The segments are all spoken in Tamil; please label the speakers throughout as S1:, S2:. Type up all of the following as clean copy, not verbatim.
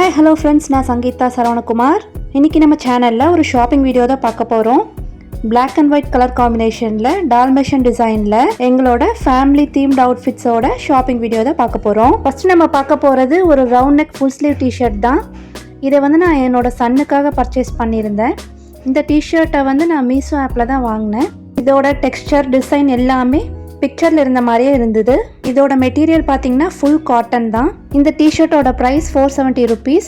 S1: Hi, hello friends, நான் சங்கீதா சரவணகுமார். இன்னைக்கு நம்ம சேனல்ல ஒரு ஷாப்பிங் வீடியோ தான் பார்க்க போறோம். Black and white கலர் காம்பினேஷன்ல டால்மேஷன் டிசைன்ல எங்களோட ஃபேமிலி தீம்ட் அவுட்ஃபிட்ஸோட ஷாப்பிங் வீடியோ தான் பார்க்க போறோம். ஃபர்ஸ்ட் நம்ம பார்க்க போறது ஒரு round neck full sleeve T-shirt தான். இதை நான் என்னோட சன்னுக்காக பர்ச்சேஸ் பண்ணியிருந்தேன். இந்த டி-ஷர்ட்டை நான் மீஷோ ஆப்ல தான் வாங்கினேன். இதோட டெக்ஸ்சர் டிசைன் எல்லாமே பிக்சரில் இருந்த மாதிரியே இருந்தது. இதோட மெட்டீரியல் பார்த்தீங்கன்னா ஃபுல் காட்டன் தான். இந்த டிஷர்ட்டோட ப்ரைஸ் 470 rupees.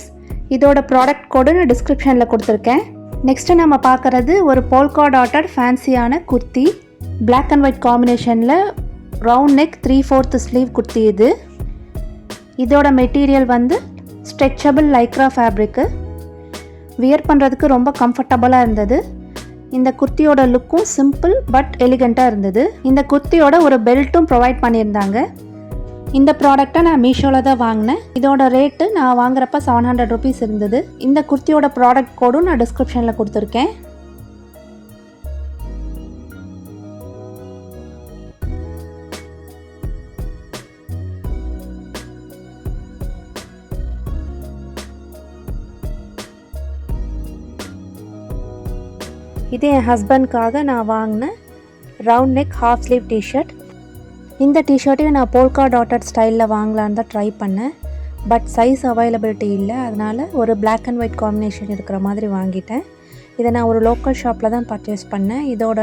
S1: இதோட ப்ராடக்ட் கோடு நான் டிஸ்கிரிப்ஷனில் கொடுத்துருக்கேன். நெக்ஸ்ட்டு நம்ம பார்க்குறது ஒரு போல்கா டாட்டட் ஃபேன்சியான குர்த்தி. பிளாக் அண்ட் ஒயிட் காம்பினேஷனில் ரவுண்ட் நெக் 3/4 ஸ்லீவ் குர்த்தி இது. இதோட material stretchable Lycra fabric. Wear பண்ணுறதுக்கு ரொம்ப கம்ஃபர்டபுளாக இருந்தது. இந்த குர்த்தியோட லுக்கும் சிம்பிள் பட் எலிகண்ட்டாக இருந்தது. இந்த குர்த்தியோட ஒரு பெல்ட்டும் ப்ரொவைட் பண்ணியிருந்தாங்க. இந்த ப்ராடக்டை நான் மீஷோவில் தான் வாங்கினேன். இதோட ரேட்டு நான் வாங்குறப்ப 700 rupees இருந்தது. இந்த குர்த்தியோட ப்ராடக்ட் கோடும் நான் டிஸ்கிரிப்ஷனில் கொடுத்துருக்கேன். இது என் ஹஸ்பண்ட்காக நான் வாங்கினேன் round neck half sleeve T shirt. இந்த டிஷர்ட்டையும் நான் போல்கா டாட்டட் ஸ்டைலில் வாங்கலான்னு தான் ட்ரை பண்ணேன். பட் சைஸ் அவைலபிலிட்டி இல்லை, அதனால் ஒரு பிளாக் அண்ட் ஒயிட் காம்பினேஷன் இருக்கிற மாதிரி வாங்கிட்டேன். இதை நான் ஒரு லோக்கல் ஷாப்பில் தான் பர்ச்சேஸ் பண்ணேன். இதோட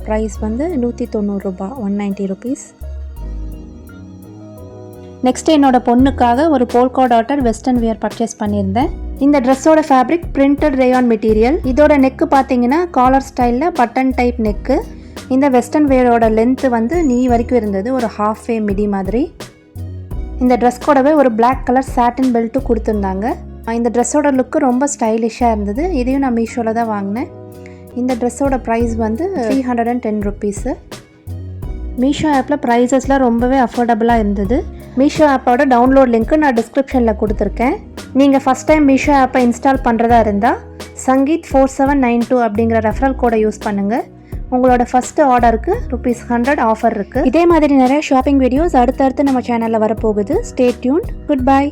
S1: ப்ரைஸ் 190 ரூபா, 190 rupees. நெக்ஸ்ட் என்னோட பொண்ணுக்காக ஒரு polka dotted western wear purchase பண்ணியிருந்தேன். இந்த ட்ரெஸ்ஸோட ஃபேப்ரிக் பிரிண்டட் ரேயான் மெட்டீரியல். இதோட நெக்கு பார்த்தீங்கன்னா காலர் ஸ்டைலில் பட்டன் டைப் நெக்கு. இந்த வெஸ்டர்ன் வேரோட லென்த்து நீ வரைக்கும் இருந்தது, ஒரு ஹாஃப் வே மிடி மாதிரி. இந்த ட்ரெஸ் கூடவே ஒரு பிளாக் கலர் சாட்டின் பெல்ட்டும் கொடுத்துருந்தாங்க. இந்த ட்ரெஸ்ஸோட லுக்கு ரொம்ப ஸ்டைலிஷாக இருந்தது. இதையும் நான் மீஷோவில் தான் வாங்கினேன். இந்த ட்ரெஸ்ஸோட ப்ரைஸ் 310 rupees. மீஷோ ஆப்பில் ப்ரைஸஸ்லாம் ரொம்பவே அஃபோர்டபுளாக இருந்தது. மீஷோ ஆப்போட டவுன்லோட் லிங்க்கு நான் டிஸ்கிரிப்ஷனில் கொடுத்துருக்கேன். நீங்கள் ஃபஸ்ட் டைம் மீஷோ ஆப்பை இன்ஸ்டால் பண்ணுறதா இருந்தால் சங்கீத் 4792 அப்படிங்கிற ரெஃபரல் கோடை யூஸ் பண்ணுங்கள். உங்களோட ஃபஸ்ட்டு ஆர்டருக்கு ₹100 ஆஃபர் இருக்குது. இதே மாதிரி நிறைய ஷாப்பிங் வீடியோஸ் அடுத்தடுத்து நம்ம சேனலில் வரப்போகுது. Stay tuned. Good bye.